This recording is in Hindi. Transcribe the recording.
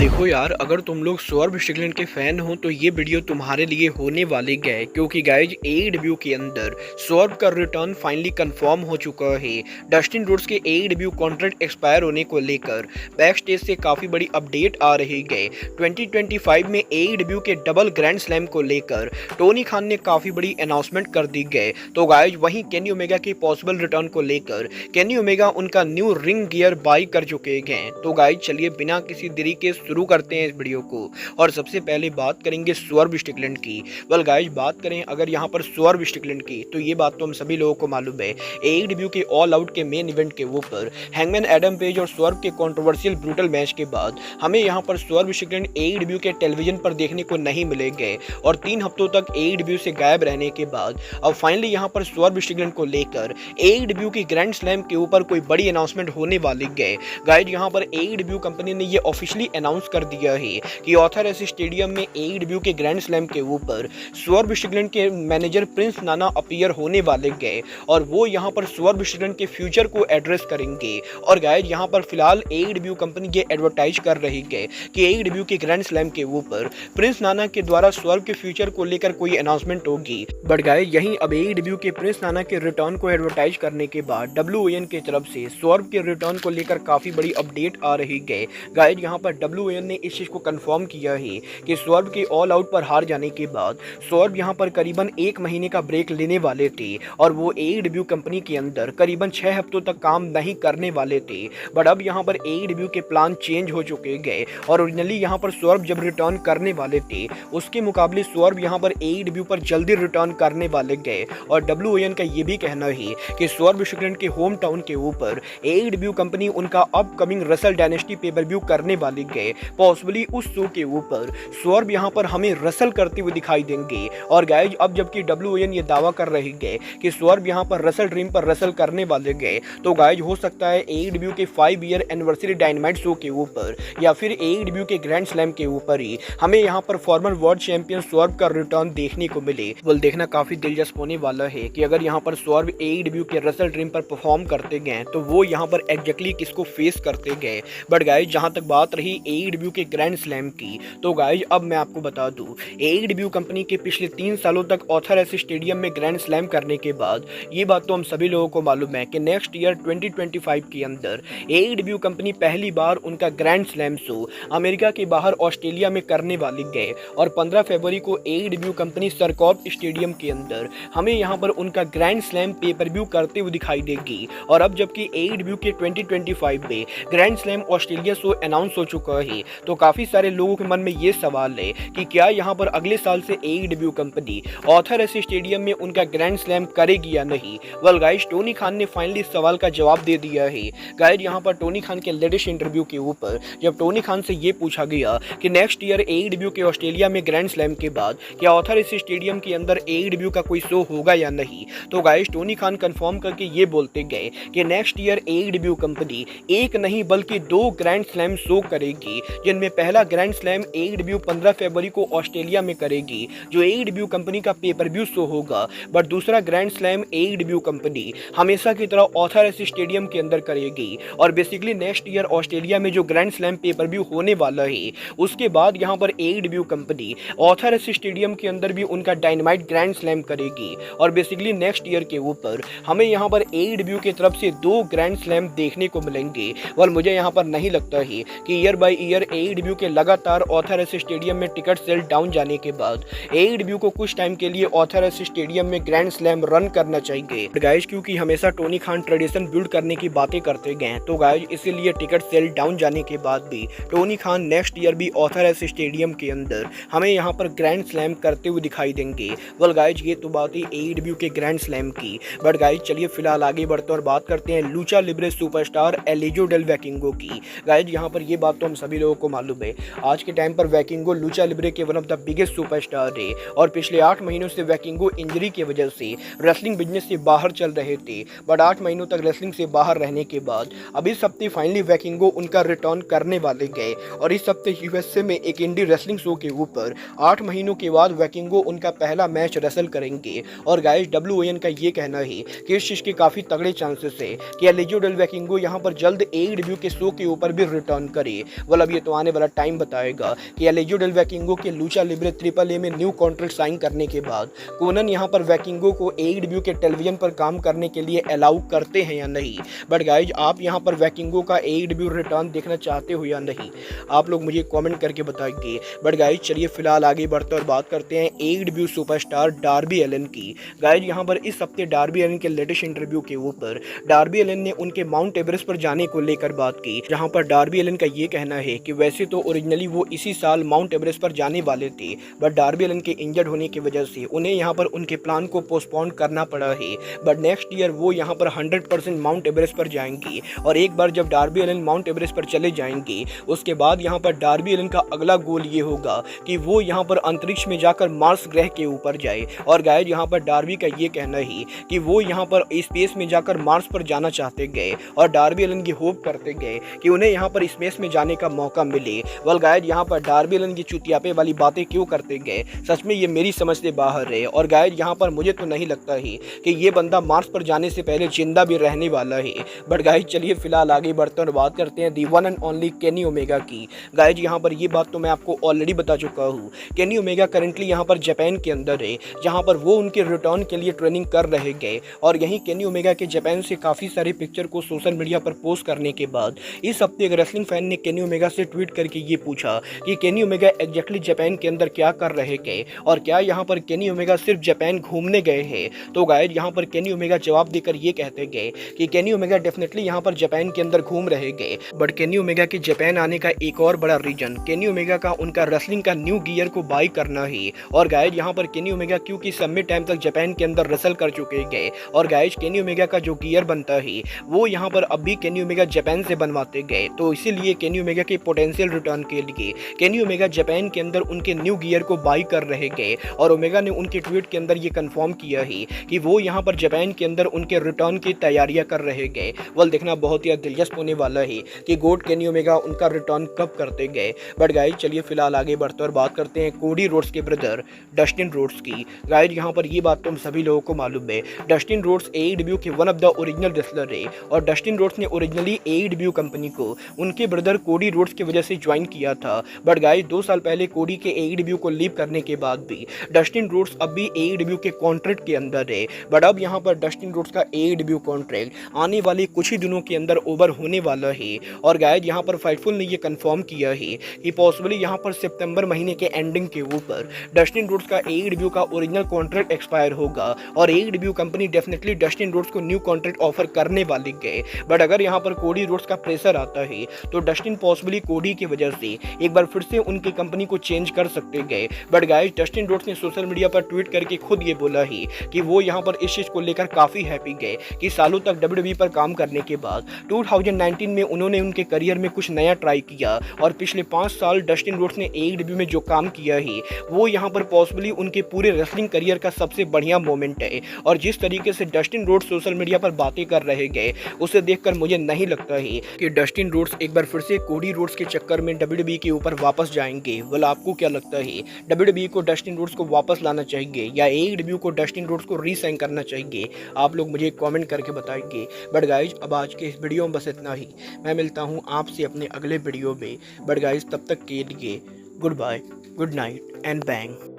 देखो यार, अगर तुम लोग सौरभ स्टिकलैंड के फैन हो तो ये वीडियो तुम्हारे लिए होने वाली है, क्योंकि गाइज एईडब्ल्यू के अंदर सौरभ का रिटर्न फाइनली कंफर्म हो चुका है। डस्टिन रोड्स के एईडब्ल्यू कॉन्ट्रैक्ट एक्सपायर होने को लेकर बैक स्टेज से काफी बड़ी अपडेट आ रही है। 2025 में एईडब्ल्यू के डबल ग्रैंड स्लैम को लेकर टोनी खान ने काफी बड़ी अनाउंसमेंट कर दी है। तो गाइज वहीं केनी ओमेगा के पॉसिबल रिटर्न को लेकर केनी ओमेगा उनका न्यू रिंग गियर बाई कर चुके हैं। तो गाइज चलिए बिना किसी देरी के शुरू करते हैं इस वीडियो को। और सबसे पहले बात करेंगे सौरभ स्टिकलैंड की। वेल गाइस, बात करें अगर यहाँ पर सौरभ स्टिकलैंड की, तो ये बात तो हम सभी लोगों को मालूम है। एईडब्ल्यू के ऑल आउट के मेन इवेंट के ऊपर हैंगमैन एडम पेज और सौरभ के कंट्रोवर्शियल ब्रूटल मैच के बाद हमें यहाँ पर सौरभ स्टिकलैंड एईडब्ल्यू के टेलीविजन पर देखने को नहीं मिलेंगे। और 3 हफ्तों तक एईडब्ल्यू से गायब रहने के बाद अब फाइनली यहाँ पर सौरभ स्टिकलैंड को लेकर एईडब्ल्यू की ग्रैंड स्लैम के ऊपर कोई बड़ी अनाउंसमेंट होने वाली है। गाइस, यहाँ पर एईडब्ल्यू कंपनी ने ये ऑफिशियली अनाउंस कर दिया है कि ऑथर एस स्टेडियम में एईडब्ल्यू के ग्रैंड स्लैम के ऊपर सौरभ स्टिकलैंड के मैनेजर प्रिंस नाना अपीयर होने वाले गए और वो यहाँ पर सौरभ स्टिकलैंड के फ्यूचर को एड्रेस करेंगे। और गाइस, यहाँ पर फिलहाल एईडब्ल्यू कंपनी ये एडवर्टाइज कर रही है कि एईडब्ल्यू के ग्रैंड स्लैम के ऊपर प्रिंस नाना के द्वारा सौरभ के फ्यूचर को लेकर कोई अनाउंसमेंट होगी। बट गाइस, यहीं अब एईडब्ल्यू के प्रिंस नाना के रिटर्न को एडवर्टाइज करने के बाद डब्ल्यूओएन की तरफ से सौरभ के रिटर्न को लेकर काफी बड़ी अपडेट आ रही है। गाइस, यहाँ पर डब्ल्यूओएन ने इस चीज को कंफर्म किया है कि सौरभ के ऑल आउट पर हार जाने के बाद सौरभ यहां पर करीबन 1 महीने का ब्रेक लेने वाले थे और वो एईडब्ल्यू कंपनी के अंदर करीबन 6 हफ्तों तक काम नहीं करने वाले थे। बट अब यहां पर एईडब्ल्यू के प्लान चेंज हो चुके गए और ओरिजिनली यहां पर सौरभ जब रिटर्न करने वाले थे उसके मुकाबले सौरभ यहां पर एईडब्ल्यू पर जल्दी रिटर्न करने वाले गए। और डब्ल्यूओएन का ये भी कहना है कि सौरभ स्टिकलैंड के होम टाउन के ऊपर एईडब्ल्यू कंपनी उनका अपकमिंग रसल डायनेस्टी पे पर व्यू करने वाली गए। पॉसिबली उस शो के ऊपर सौरभ यहां पर हमें रसल करते हुए दिखाई देंगे। और गाइज, अब जबकि डब्ल्यूओएन ये दावा कर रही है कि सौरभ यहां पर रसल ड्रीम पर रसल करने वाले गए, तो गाइज हो सकता है एईडब्ल्यू के 5 ईयर एनिवर्सरी डायनामाइट शो के ऊपर या फिर एईडब्ल्यू के ग्रैंड स्लैम के ऊपर ही हमें यहां पर फॉर्मर वर्ल्ड चैंपियन सौरभ का रिटर्न देखने को मिले। वेल, देखना काफी दिलचस्प होने वाला है कि अगर यहां पर सौरभ एईडब्ल्यू के रसल ड्रीम पर परफॉर्म करते गए तो वो यहां पर एग्जैक्टली किसको फेस करते गए। बट गाइज, जहां तक बात रही एईडब्ल्यू के ग्रैंड स्लैम की, तो गाइज अब मैं आपको बता दूं, एईडब्ल्यू कंपनी के पिछले 3 सालों तक ऑथर एस स्टेडियम में ग्रैंड स्लैम करने के बाद ये बात तो हम सभी लोगों को मालूम है कि नेक्स्ट ईयर 2025 के अंदर एईडब्ल्यू कंपनी पहली बार उनका ग्रैंड स्लैम शो अमेरिका के बाहर ऑस्ट्रेलिया में करने वाली है। और 15 फरवरी को एईडब्ल्यू कंपनी सरकॉप स्टेडियम के अंदर हमें यहाँ पर उनका ग्रैंड स्लैम पे पर व्यू करते हुए दिखाई देगी। और अब जबकि एईडब्ल्यू के 2025 में grand slam Australia show announce हो चुका है, तो काफी सारे लोगों के मन में ये सवाल है कि क्या यहाँ पर अगले साल से AEW company author S stadium में उनका ग्रैंड स्लैम करेगी या नहीं। वेल गाइस, टोनी खान ने फाइनली इस सवाल का जवाब दे दिया है। गाइस, यहाँ पर टोनी खान के लेटेस्ट इंटरव्यू के ऊपर जब टोनी खान से ये पूछा गया कि नेक्स्ट ईयर एईडब्ल्यू के ऑस्ट्रेलिया में ग्रैंड स्लैम के बाद क्या ऑथर एस स्टेडियम के अंदर एईडब्ल्यू का कोई शो होगा या नहीं, तो गाइस टोनी खान कंफर्म करके ये बोलते गए कि नेक्स्ट ईयर एईडब्ल्यू कंपनी एक नहीं बल्कि 2 ग्रैंड स्लैम शो करेगी, जिनमें पहला ग्रैंड स्लैम एईडब्ल्यू 15 फरवरी को ऑस्ट्रेलिया में करेगी जो एईडब्ल्यू कंपनी का पेपर व्यू शो होगा। बट दूसरा ग्रैंड स्लैम एईडब्ल्यू कंपनी हमेशा की तरह ऑथर एस स्टेडियम के अंदर करेगी। और बेसिकली नेक्स्ट ईयर ऑस्ट्रेलिया में जो ग्रैंड स्लैम पेपर व्यू होने वाला है उसके बाद यहाँ पर AEW company author S stadium के अंदर भी उनका डायनामाइट ग्रैंड स्लैम करेगी। और बेसिकली नेक्स्ट ईयर के ऊपर हमें यहाँ पर एईडब्ल्यू की तरफ से 2 ग्रैंड स्लैम देखने को मिलेंगे। और मुझे यहाँ पर नहीं लगता है कि ईयर बाय ईयर एईडब्ल्यू के लगातार ऑथर एस स्टेडियम में टिकट सेल डाउन जाने के बाद एईडब्ल्यू को कुछ टाइम के लिए ऑथर एस स्टेडियम में ग्रैंड स्लैम रन करना चाहिए। गाइस, क्योंकि हमेशा टोनी खान ट्रेडिशन बिल्ड करने की बातें करते गए, तो गाइस इसीलिए टिकट सेल डाउन जाने के बाद भी टोनी खान नेक्स्ट ईयर भी ऑथर एस स्टेडियम के अंदर हमें यहाँ पर ग्रैंड स्लैम करते हुए दिखाई देंगे। वेल गाइस, ये तो बात है एईडब्ल्यू के ग्रैंड स्लैम की। बट गाइस, चलिए फिलहाल आगे बढ़ते और बात करते हैं लूचा लिब्रे सुपरस्टार एलिजो डेल वैकिंगो की। गाइस, यहाँ पर ये बात तो हम सभी लोगों को मालूम है, आज के टाइम पर वैकिंगो लूचा लिब्रे के one of the biggest superstar है। और पिछले 8 महीनों से वैकिंगो इंजरी की वजह से रेसलिंग बिजनेस से बाहर चल रहे थे। बट 8 महीनों तक रेसलिंग से बाहर रहने के बाद अब इस हफ्ते फाइनली वैकिंगो उनका रिटर्न करने वाले गए। और इस हफ्ते यूएसए में एक इंडी रेसलिंग शो के ऊपर 8 महीनों के बाद वैकिंगो उनका पहला मैच रेसल करेंगे। और गाइस, डब्ल्यूओएन का ये कहना है कि इस चीज के काफी तगड़े चांसेस है कि एलिजो डेल वैकिंगो यहाँ पर जल्द एईडब्ल्यू के शो के ऊपर भी रिटर्न करे। वाला अब ये तो आने वाला टाइम बताएगा कि एलेजो डेल वैकिंगो के लूचा लिब्रे ट्रिपल ए में न्यू कॉन्ट्रैक्ट साइन करने के बाद कोनन यहाँ पर वैकिंगो को एईडब्ल्यू के टेलीविजन पर काम करने के लिए अलाउ करते हैं या नहीं। बट गाइज आप यहाँ पर वैकिंगो का एईडब्ल्यू रिटर्न देखना चाहते हो या नहीं, आप लोग मुझे कमेंट करके बताइए। बट गाइज चलिए फिलहाल आगे बढ़ते और बात करते हैं एईडब्ल्यू सुपरस्टार डार्बी एलन की। गाइज यहाँ पर इस हफ्ते डार्बी एलन के लेटेस्ट इंटरव्यू के ऊपर डार्बी एलन ने उनके माउंट एवरेस्ट पर जाने को लेकर बात की, जहाँ पर डार्बी एलन का ये कहना है कि वैसे तो ओरिजिनली वो इसी साल माउंट एवरेस्ट पर जाने वाले थे, बट डार्बी एलन के इंजर्ड होने की वजह से उन्हें यहाँ पर उनके प्लान को पोस्टपोन करना पड़ा है। बट नेक्स्ट ईयर वो यहाँ पर 100% माउंट एवरेस्ट पर जाएंगे और एक बार जब डार्बी एलन माउंट एवरेस्ट पर चले जाएंगे उसके बाद यहाँ पर डार्बी एलन का अगला गोल ये होगा कि वो यहाँ पर अंतरिक्ष में जाकर मार्स ग्रह के ऊपर जाए। और गाइस यहाँ पर डार्बी का ये कहना है कि वो यहाँ पर स्पेस में जाकर मार्स पर जाना चाहते गए और डार्बी एलन की होप करते गए कि उन्हें यहाँ पर स्पेस में जाने का मौका मिले। वेल गाइस यहाँ पर डार्बी एलन की चुतियापे वाली बातें क्यों करते गए, सच में ये मेरी समझ से बाहर है। और गाइस यहाँ पर मुझे तो नहीं लगता है कि ये बंदा मार्स पर जाने से पहले जिंदा भी रहने वाला है। बट गाइस चलिए फिलहाल आगे बढ़ते हैं और बात करते हैं the one and only Kenny Omega की। गाइस यहाँ पर ये बात तो मैं आपको ऑलरेडी बता चुका हूँ। केनी ओमेगा करंटली यहाँ पर जापान के अंदर है, जहाँ पर वो उनके रिटर्न के लिए ट्रेनिंग कर रहे गए। और यहीं केनी ओमेगा के जापान से काफ़ी सारे पिक्चर को सोशल मीडिया पर पोस्ट करने के बाद इस हफ्ते एक रेसलिंग फैन ने केनी ओमेगा से ट्वीट करके ये पूछा कि केनी ओमेगा एग्जैक्टली जापान के अंदर क्या कर रहे गए और क्या यहाँ पर केनी ओमेगा सिर्फ जापान घूमने गए हैं। तो गाइस यहाँ पर केनी ओमेगा जवाब देकर ये कहते गए कि केनी ओमेगा डेफिनेटली यहाँ पर जापान के अंदर घूम रहे गए, बट केनी ओमेगा के जापान आने का एक और बड़ा रीजन केनी ओमेगा का उनका रेसलिंग का न्यू गियर को बाई करना है। और गाइस यहाँ पर केनी ओमेगा क्योंकि लंबे टाइम तक जापान के अंदर रेसल कर चुके गए और गाइस केनी ओमेगा का जो गियर बनता है वो यहाँ पर अभी केनी ओमेगा जापान से बनवाते गए, तो इसीलिए केनी ओमेगा के पोटेंशियल रिटर्न के लिए केनी ओमेगा जापान के अंदर उनके न्यू गियर को बाई कर रहे गए। और ओमेगा ने उनके ट्वीट के अंदर ये कंफर्म किया है कि वो यहाँ पर जापान के अंदर उनके रिटर्न की तैयारियां कर रहे गए। वल देखना बहुत ही दिलचस्प होने वाला है कि गोट केनी ओमेगा उनका रिटर्न कब करते गए। बट गाइस चलिए फिलहाल आगे बढ़ते और बात करते हैं कोडी रोड्स के ब्रदर डस्टिन रोड्स की। गाइस यहाँ पर ये बात तो हम सभी लोगों को मालूम है, डस्टिन रोड्स एईडब्ल्यू के one of the original wrestler है और डस्टिन रोड्स ने ओरिजिनली एईडब्ल्यू कंपनी को उनके ब्रदर कोडी रोड्स की वजह से ज्वाइन किया था। बट गाइस 2 साल पहले कोडी के एईडब्ल्यू को लीव करने के बाद भी डस्टिन रोड्स अब भी एईडब्ल्यू के कॉन्ट्रैक्ट के अंदर है। बट अब यहाँ पर डस्टिन रोड्स का एईडब्ल्यू कॉन्ट्रैक्ट आने वाले कुछ ही दिनों के अंदर ओवर होने वाला है। और गाइस यहाँ पर फाइटफुल ने ये कंफर्म किया है कि पॉसिबली यहाँ पर सितंबर महीने के एंडिंग के ऊपर डस्टिन रोड्स का एईडब्ल्यू का ओरिजिनल कॉन्ट्रैक्ट एक्सपायर होगा और AEW company definitely Dustin Rhodes को न्यू कॉन्ट्रैक्ट ऑफर करने वाली गए। बट अगर यहाँ पर कोडी रोड्स का प्रेशर आता है तो डस्टिन पॉसिबली कोडी की वजह से एक बार फिर से उनकी कंपनी को चेंज कर सकते गए। बट गाइस डस्टिन रोड्स ने सोशल मीडिया पर ट्वीट करके खुद ये बोला है कि वो यहाँ पर इस चीज को लेकर काफी हैप्पी गए कि सालों तक डब्ल्यूडब्ल्यूई पर काम करने के बाद 2019 में उन्होंने उनके करियर में कुछ नया ट्राई किया और पिछले 5 साल डस्टिन रोड्स ने एईडब्ल्यू में जो काम किया है वो यहाँ पर पॉसिबली उनके पूरे रेसलिंग करियर का सबसे बढ़िया मोमेंट है। और जिस तरीके से डस्टिन रोड्स सोशल मीडिया पर बातें कर रहे गए उसे देखकर मुझे नहीं लगता है कि डस्टिन रोड्स एक बार फिर से कोडी रोड्स के चक्कर में डब्ल्यूडब्ल्यूई के ऊपर वापस जाएंगे। वेल आपको क्या लगता है, डब्ल्यूडब्ल्यूई को डस्टिन रोड्स को वापस लाना चाहिए या एईडब्ल्यू को डस्टिन रोड्स को रीसाइन करना चाहिए? आप लोग मुझे कमेंट करके बताएंगे। बट गाइज अब आज के इस वीडियो में बस इतना ही, मैं मिलता हूँ आपसे अपने अगले वीडियो में। बट गाइज तब तक के लिए goodbye, good night and bang.